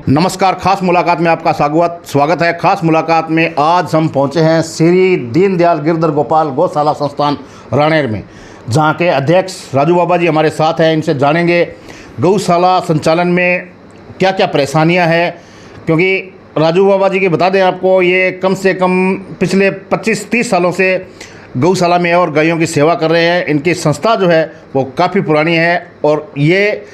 नमस्कार। खास मुलाकात में आपका स्वागत है। खास मुलाकात में आज हम पहुंचे हैं श्री दीनदयाल गिरधर गोपाल गौशाला संस्थान राणेर में, जहां के अध्यक्ष राजू बाबा जी हमारे साथ हैं। इनसे जानेंगे गौशाला संचालन में क्या क्या परेशानियां हैं, क्योंकि राजू बाबा जी के बता दें आपको, ये कम से कम पिछले 25-30 सालों से गौशाला में और गायों की सेवा कर रहे हैं। इनकी संस्था जो है वो काफ़ी पुरानी है और ये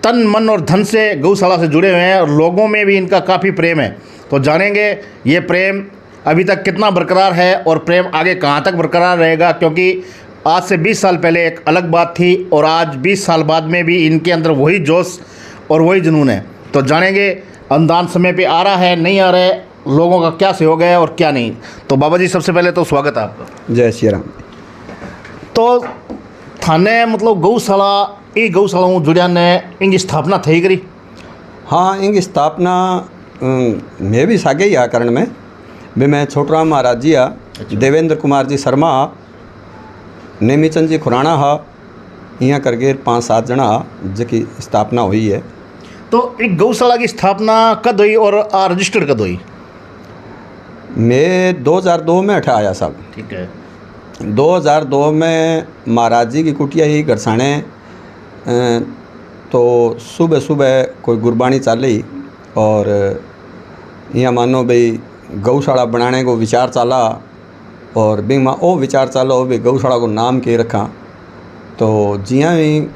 तन मन और धन से गौशाला से जुड़े हुए हैं और लोगों में भी इनका काफ़ी प्रेम है। तो जानेंगे ये प्रेम अभी तक कितना बरकरार है और प्रेम आगे कहाँ तक बरकरार रहेगा, क्योंकि आज से 20 साल पहले एक अलग बात थी और आज 20 साल बाद में भी इनके अंदर वही जोश और वही जुनून है। तो जानेंगे अनुदान समय पे आ रहा है, नहीं आ रहा है, लोगों का क्या सहयोग है और क्या नहीं। तो बाबा जी सबसे पहले तो स्वागत है आपका। जय श्री राम। तो थाने मतलब गौशाला गौशाला जुड़िया ने इनकी स्थापना थी करी? हाँ, इनकी स्थापना मैं भी सागे ही कारण में भी मैं छोटराम महाराज जी आ, देवेंद्र कुमार जी शर्मा, नेमीचंद जी खुराना हा, यहाँ करके 5-7 जना जिसकी स्थापना हुई है। तो एक गौशाला की स्थापना कद हुई और रजिस्टर्ड कद हुई? मैं 2002 में अठा आया साहब। ठीक है। 2002 में महाराज जी की कुटिया ही गरसाने तो सुबह सुबह कोई गुरबाणी चाली और यहाँ मानो भाई गौशाला बनाने को विचार चाला और बिंग माँ ओ विचार चालो भाई गौशाला को नाम के रखा। तो जिया भी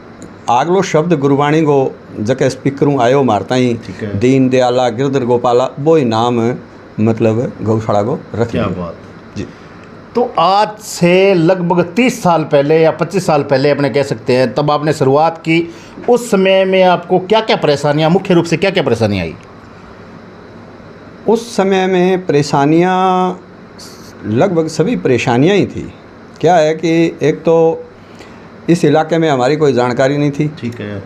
आगलो शब्द गुरबाणी को जके स्पीकरों आयो मारता ही दीन दयाला गिरधर गोपाला वो ही नाम मतलब गौशाला को रख क्या बात जी। तो आज से लगभग 30 साल पहले या 25 साल पहले अपने कह सकते हैं, तब आपने शुरुआत की। उस समय में आपको क्या क्या परेशानियां, मुख्य रूप से क्या क्या परेशानियां आई? उस समय में परेशानियां लगभग सभी परेशानियां ही थी। क्या है कि एक तो इस इलाके में हमारी कोई जानकारी नहीं थी। ठीक है।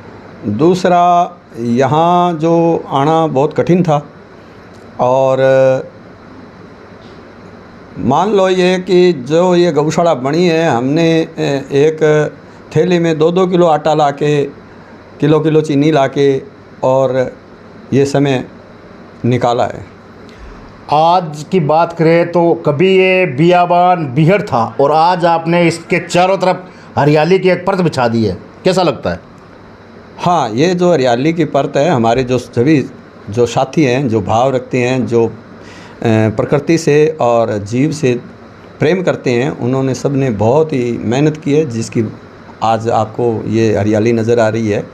दूसरा, यहाँ जो आना बहुत कठिन था और मान लो ये कि जो ये गौशाला बनी है, हमने एक थैली में 2-2 किलो आटा लाके, किलो चीनी लाके और ये समय निकाला है। आज की बात करें तो कभी ये बियाबान बिहड़ था और आज आपने इसके चारों तरफ हरियाली की एक परत बिछा दी है, कैसा लगता है? हाँ, ये जो हरियाली की परत है, हमारे जो सभी जो साथी हैं, जो भाव रखते हैं, जो प्रकृति से और जीव से प्रेम करते हैं, उन्होंने सब ने बहुत ही मेहनत की है, जिसकी आज आपको ये हरियाली नज़र आ रही है।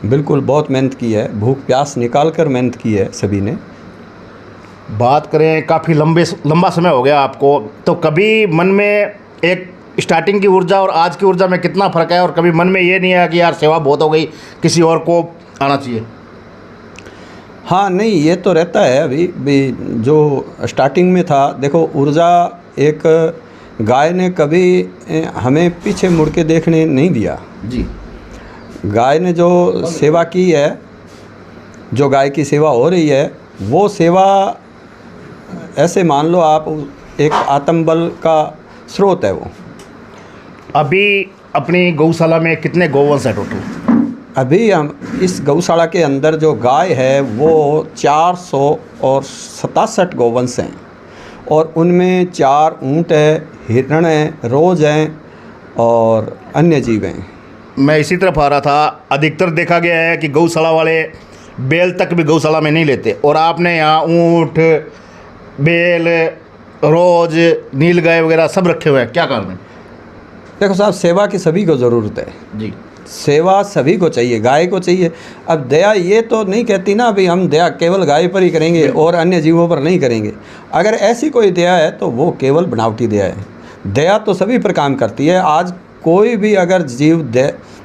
बिल्कुल बहुत मेहनत की है, भूख प्यास निकाल कर मेहनत की है सभी ने। बात करें काफ़ी लंबा समय हो गया आपको, तो कभी मन में एक स्टार्टिंग की ऊर्जा और आज की ऊर्जा में कितना फ़र्क है, और कभी मन में ये नहीं आया कि यार सेवा बहुत हो गई, किसी और को आना चाहिए? हाँ, नहीं, ये तो रहता है। अभी भी जो स्टार्टिंग में था, देखो ऊर्जा एक गाय ने कभी हमें पीछे मुड़ के देखने नहीं दिया जी। गाय ने जो सेवा की है, जो गाय की सेवा हो रही है, वो सेवा ऐसे मान लो आप एक आत्मबल का स्रोत है वो। अभी अपनी गौशाला में कितने गोवंश हैं टोटल? अभी हम इस गौशाला के अंदर जो गाय है वो 467 गोवंश हैं और उनमें 4 ऊँट है, हिरण है, रोज हैं और अन्य जीव हैं। मैं इसी तरफ आ रहा था। अधिकतर देखा गया है कि गौशाला वाले बैल तक भी गौशाला में नहीं लेते, और आपने यहाँ ऊँट, बैल, रोज, नील गाय वगैरह सब रखे हुए हैं, क्या कारण है? देखो साहब, सेवा की सभी को ज़रूरत है जी। सेवा सभी को चाहिए, गाय को चाहिए। अब दया ये तो नहीं कहती ना अभी हम दया केवल गाय पर ही करेंगे और अन्य जीवों पर नहीं करेंगे। अगर ऐसी कोई दया है तो वो केवल बनावटी दया है। दया तो सभी पर काम करती है। आज कोई भी अगर जीव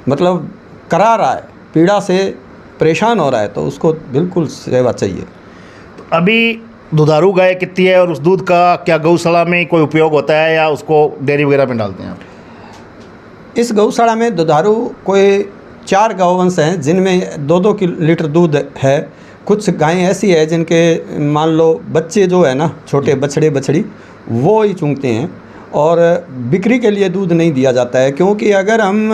मतलब करा रहा है, पीड़ा से परेशान हो रहा है, तो उसको बिल्कुल सेवा चाहिए। तो अभी दुधारू गाय कितनी है और उस दूध का क्या गौशाला में कोई उपयोग होता है या उसको डेयरी वगैरह में डालते हैं आप? इस गौशाला में दुधारू कोई 4 गौवंश हैं जिनमें 2-2 लीटर दूध है। कुछ गायें ऐसी है जिनके मान लो बच्चे जो है ना, छोटे बछड़े बछड़ी, वो ही चूंकते हैं और बिक्री के लिए दूध नहीं दिया जाता है, क्योंकि अगर हम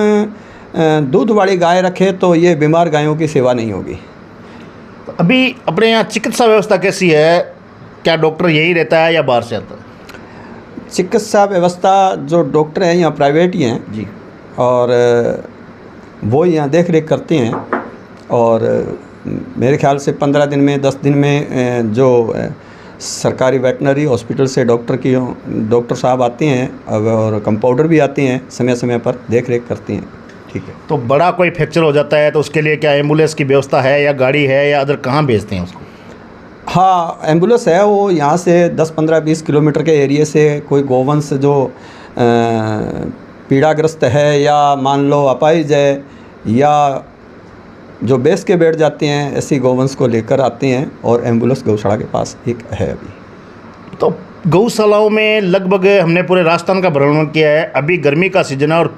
दूध वाली गाय रखें तो ये बीमार गायों की सेवा नहीं होगी। तो अभी अपने यहाँ चिकित्सा व्यवस्था कैसी है? क्या डॉक्टर यही रहता है या बाहर से आता है? चिकित्सा व्यवस्था जो डॉक्टर हैं यहाँ प्राइवेट ही हैं जी। और वो यहाँ देख रेख करते हैं। और मेरे ख्याल से 15 दिन में 10 दिन में जो सरकारी वेटनरी हॉस्पिटल से डॉक्टर साहब आते हैं और कंपाउंडर भी आते हैं, समय समय पर देख रेख करते हैं। ठीक है। तो बड़ा कोई फ्रैक्चर हो जाता है तो उसके लिए क्या एम्बुलेंस की व्यवस्था है या गाड़ी है या अदर कहाँ भेजते हैं उसको? हाँ, एम्बुलेंस है। वो यहाँ से 10-15-20 किलोमीटर के एरिया से कोई गोवंश जो पीड़ाग्रस्त है या मान लो अपाहिज है या जो बेस के बैठ जाते हैं, ऐसी गोवंश को लेकर आते हैं और एम्बुलेंस गौशाला के पास एक है अभी। तो गौशालाओं में लगभग हमने पूरे राजस्थान का भ्रमण किया है। अभी गर्मी का सीजन है और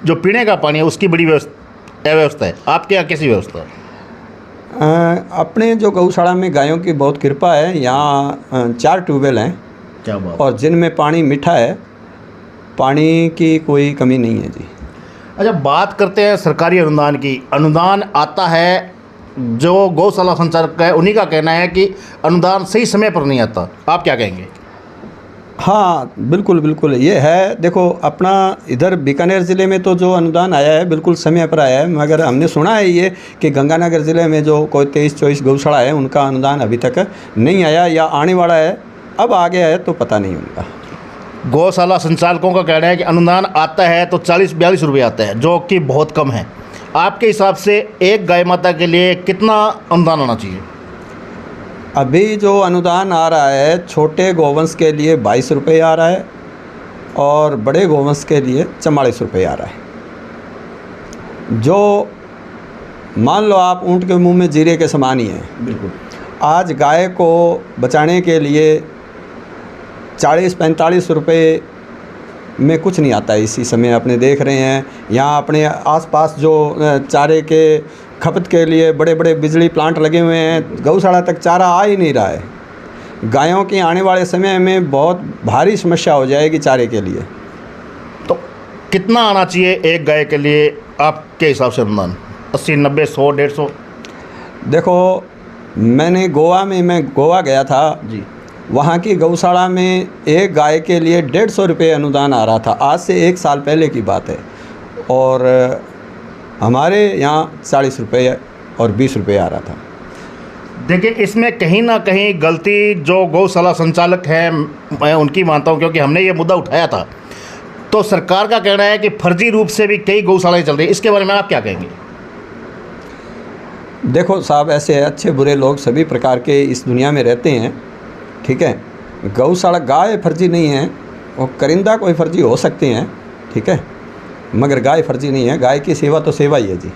जो पीने का पानी है उसकी बड़ी अव्यवस्था है। आपके यहाँ कैसी व्यवस्था है? अपने जो गौशाला में गायों की बहुत कृपा है। यहाँ 4 ट्यूबवेल हैं। क्या बात। और जिनमें पानी मीठा है, पानी की कोई कमी नहीं है जी। अच्छा, बात करते हैं सरकारी अनुदान की। अनुदान आता है, जो गौशाला संचालक है उन्हीं का कहना है कि अनुदान सही समय पर नहीं आता। आप क्या कहेंगे? हाँ, बिल्कुल बिल्कुल ये है। देखो, अपना इधर बीकानेर ज़िले में तो जो अनुदान आया है बिल्कुल समय पर आया है, मगर हमने सुना है ये कि गंगानगर ज़िले में जो कोई 23-24 गौशाला है उनका अनुदान अभी तक नहीं आया या आने वाला है। अब आ गया है तो पता नहीं उनका। गौशाला संचालकों का कहना है कि अनुदान आता है तो 40-42 रुपये आता है, जो कि बहुत कम है। आपके हिसाब से एक गाय माता के लिए कितना अनुदान आना चाहिए? अभी जो अनुदान आ रहा है छोटे गोवंश के लिए 22 रुपये आ रहा है और बड़े गोवंश के लिए 44 रुपये आ रहा है। जो मान लो आप ऊँट के मुंह में जीरे के समान ही है। बिल्कुल। आज गाय को बचाने के लिए 40-45 रुपये में कुछ नहीं आता है। इसी समय अपने देख रहे हैं यहाँ अपने आसपास जो चारे के खपत के लिए बड़े बड़े बिजली प्लांट लगे हुए हैं, गौशाला तक चारा आ ही नहीं रहा है। गायों के आने वाले समय में बहुत भारी समस्या हो जाएगी चारे के लिए। तो कितना आना चाहिए एक गाय के लिए आपके हिसाब से अनुदान? 80, 90, 100, 150? देखो, मैं गोवा गया था जी। वहाँ की गौशाला में एक गाय के लिए 150 रुपये अनुदान आ रहा था। आज से 1 साल पहले की बात है। और हमारे यहाँ 40 रुपये और 20 रुपये आ रहा था। देखिए, इसमें कहीं ना कहीं गलती जो गौशाला संचालक हैं मैं उनकी मानता हूँ, क्योंकि हमने ये मुद्दा उठाया था। तो सरकार का कहना है कि फर्जी रूप से भी कई गौशालाएँ चल रही हैं। इसके बारे में आप क्या कहेंगे? देखो साहब, ऐसे अच्छे बुरे लोग सभी प्रकार के इस दुनिया में रहते हैं। ठीक है, गौशाला गाय फर्जी नहीं है, और करिंदा कोई फर्जी हो सकते हैं, ठीक है, मगर गाय फर्जी नहीं है। गाय की सेवा तो सेवा ही है जी।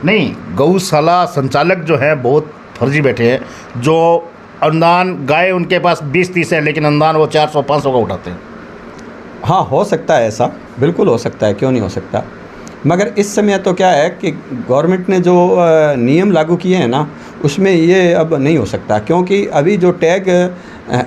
नहीं, गौशाला संचालक जो है बहुत फर्जी बैठे हैं, जो अनुदान गाय उनके पास 20-30 है लेकिन अनुदान वो 400-500 का उठाते हैं। हाँ, हो सकता है ऐसा, बिल्कुल हो सकता है, क्यों नहीं हो सकता। मगर इस समय तो क्या है कि गवर्नमेंट ने जो नियम लागू किए हैं ना, उसमें ये अब नहीं हो सकता, क्योंकि अभी जो टैग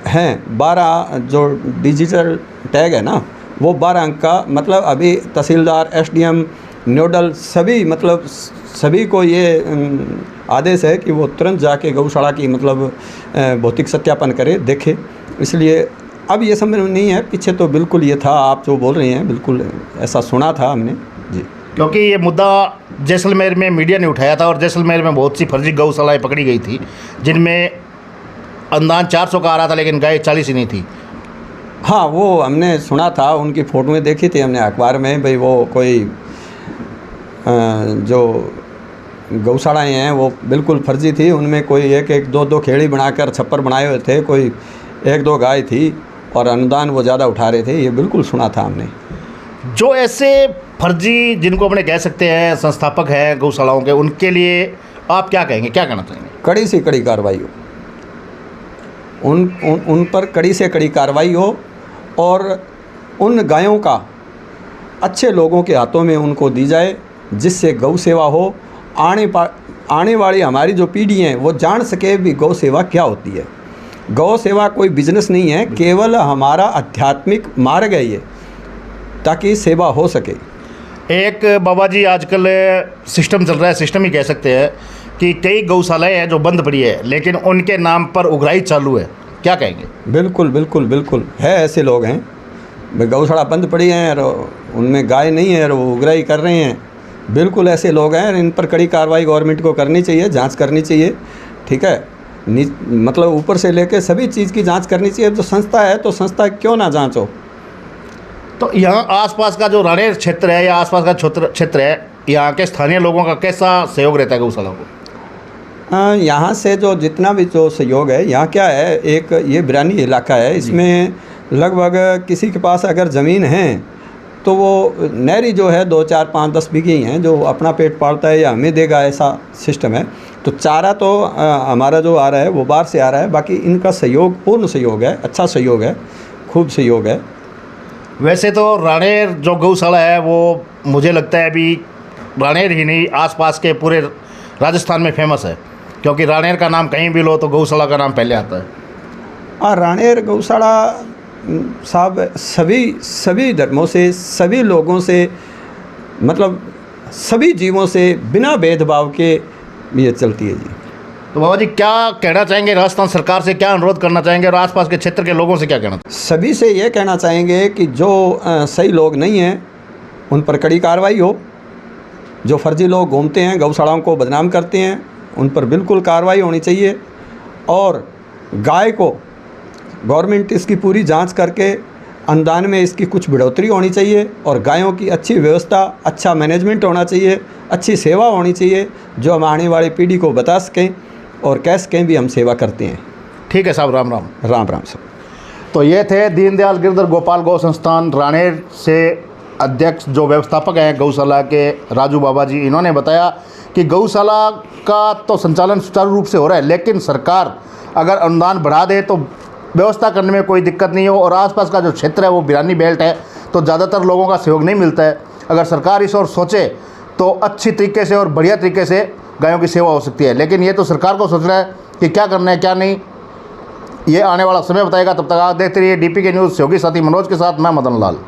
हैं 12 जो डिजिटल टैग है ना, वो 12 अंक का, मतलब अभी तहसीलदार, एसडीएम, नोडल सभी, मतलब सभी को ये आदेश है कि वो तुरंत जाके गौशाला की मतलब भौतिक सत्यापन करे, देखे। इसलिए अब ये समझ नहीं है, पीछे तो बिल्कुल ये था, आप जो बोल रहे हैं बिल्कुल ऐसा सुना था हमने जी। क्योंकि ये मुद्दा जैसलमेर में मीडिया ने उठाया था और जैसलमेर में बहुत सी फर्जी गौशालाएँ पकड़ी गई थी, जिनमें अनुदान 400 का आ रहा था लेकिन गाय 40 ही नहीं थी। हाँ, वो हमने सुना था, उनकी फ़ोटोएँ देखी थी हमने अखबार में, भाई वो कोई जो गौशालाएँ हैं वो बिल्कुल फर्जी थी। उनमें कोई 1-1, 2-2 खेड़ी बनाकर छप्पर बनाए हुए थे, कोई 1-2 गाय थी और अनुदान वो ज़्यादा उठा रहे थे, ये बिल्कुल सुना था हमने। जो ऐसे फर्जी जिनको अपने कह सकते हैं संस्थापक हैं गौशालाओं के, उनके लिए आप क्या कहेंगे, क्या कहना चाहेंगे? कड़ी से कड़ी कार्रवाई हो, उन पर कड़ी से कड़ी कार्रवाई हो और उन गायों का अच्छे लोगों के हाथों में उनको दी जाए, जिससे गौ सेवा हो। आने वाली हमारी जो पीढ़ी है वो जान सके भी गौ सेवा क्या होती है। गौ सेवा कोई बिजनेस नहीं है, केवल हमारा आध्यात्मिक मार्ग है ये, ताकि सेवा हो सके। एक बाबा जी आजकल सिस्टम चल रहा है, सिस्टम ही कह सकते हैं कि कई गौशालाएं हैं जो बंद पड़ी है, लेकिन उनके नाम पर उगराही चालू है, क्या कहेंगे? बिल्कुल बिल्कुल बिल्कुल है, ऐसे लोग हैं भाई, गौशाला बंद पड़ी हैं और उनमें गाय नहीं है और वो उगराही कर रहे हैं। बिल्कुल ऐसे लोग हैं, इन पर कड़ी कार्रवाई गवर्नमेंट को करनी चाहिए, जांच करनी चाहिए। ठीक है, मतलब ऊपर से लेके सभी चीज़ की जांच करनी चाहिए। तो संस्था है तो संस्था क्यों ना जांच हो। तो यहाँ आसपास का जो राणेर क्षेत्र है या आसपास का क्षेत्र है, यहाँ के स्थानीय लोगों का कैसा सहयोग रहता है गौशाला को? यहाँ से जो जितना भी जो सहयोग है, यहाँ क्या है, एक ये बिरानी इलाका है, इसमें लगभग किसी के पास अगर ज़मीन है तो वो नहरी जो है 2, 4, 5, 10 बीघे ही हैं, जो अपना पेट पालता है या हमें देगा, ऐसा सिस्टम है। तो चारा तो हमारा जो आ रहा है वो बाहर से आ रहा है। बाकी इनका सहयोग पूर्ण सहयोग है, अच्छा सहयोग है, खूब सहयोग है। वैसे तो राणेर जो गौशाला है वो मुझे लगता है अभी राणेर ही नहीं, आसपास के पूरे राजस्थान में फेमस है, क्योंकि राणेर का नाम कहीं भी लो तो गौशाला का नाम पहले आता है। हाँ, राणेर गौशाला साहब सभी धर्मों से, सभी लोगों से, मतलब सभी जीवों से बिना भेदभाव के ये चलती है जी। तो बाबा जी क्या कहना चाहेंगे, राजस्थान सरकार से क्या अनुरोध करना चाहेंगे और आसपास के क्षेत्र के लोगों से क्या कहना चाहेंगे? सभी से ये कहना चाहेंगे कि जो सही लोग नहीं हैं उन पर कड़ी कार्रवाई हो। जो फर्जी लोग घूमते हैं, गौशालाओं को बदनाम करते हैं, उन पर बिल्कुल कार्रवाई होनी चाहिए। और गाय को गवर्नमेंट इसकी पूरी जांच करके अनुदान में इसकी कुछ बढ़ोतरी होनी चाहिए और गायों की अच्छी व्यवस्था, अच्छा मैनेजमेंट होना चाहिए, अच्छी सेवा होनी चाहिए, जो हम आने वाली पीढ़ी को बता सकें और कह सकें भी हम सेवा करते हैं। ठीक है साहब, राम राम। राम राम साहब। तो ये थे दीनदयाल गिरधर गोपाल गौ संस्थान राणेर से अध्यक्ष जो व्यवस्थापक हैं गौशाला के, राजू बाबा जी। इन्होंने बताया कि गौशाला का तो संचालन सुचारू रूप से हो रहा है, लेकिन सरकार अगर अनुदान बढ़ा दे तो व्यवस्था करने में कोई दिक्कत नहीं हो। और आसपास का जो क्षेत्र है वो बिरानी बेल्ट है, तो ज़्यादातर लोगों का सहयोग नहीं मिलता है। अगर सरकार इस ओर सोचे तो अच्छी तरीके से और बढ़िया तरीके से गायों की सेवा हो सकती है, लेकिन ये तो सरकार को सोचना है कि क्या करना है क्या नहीं, ये आने वाला समय बताएगा। तब तक आप देखते रहिए DP के न्यूज़, सहयोगी साथी मनोज के साथ मैं मदन लाल।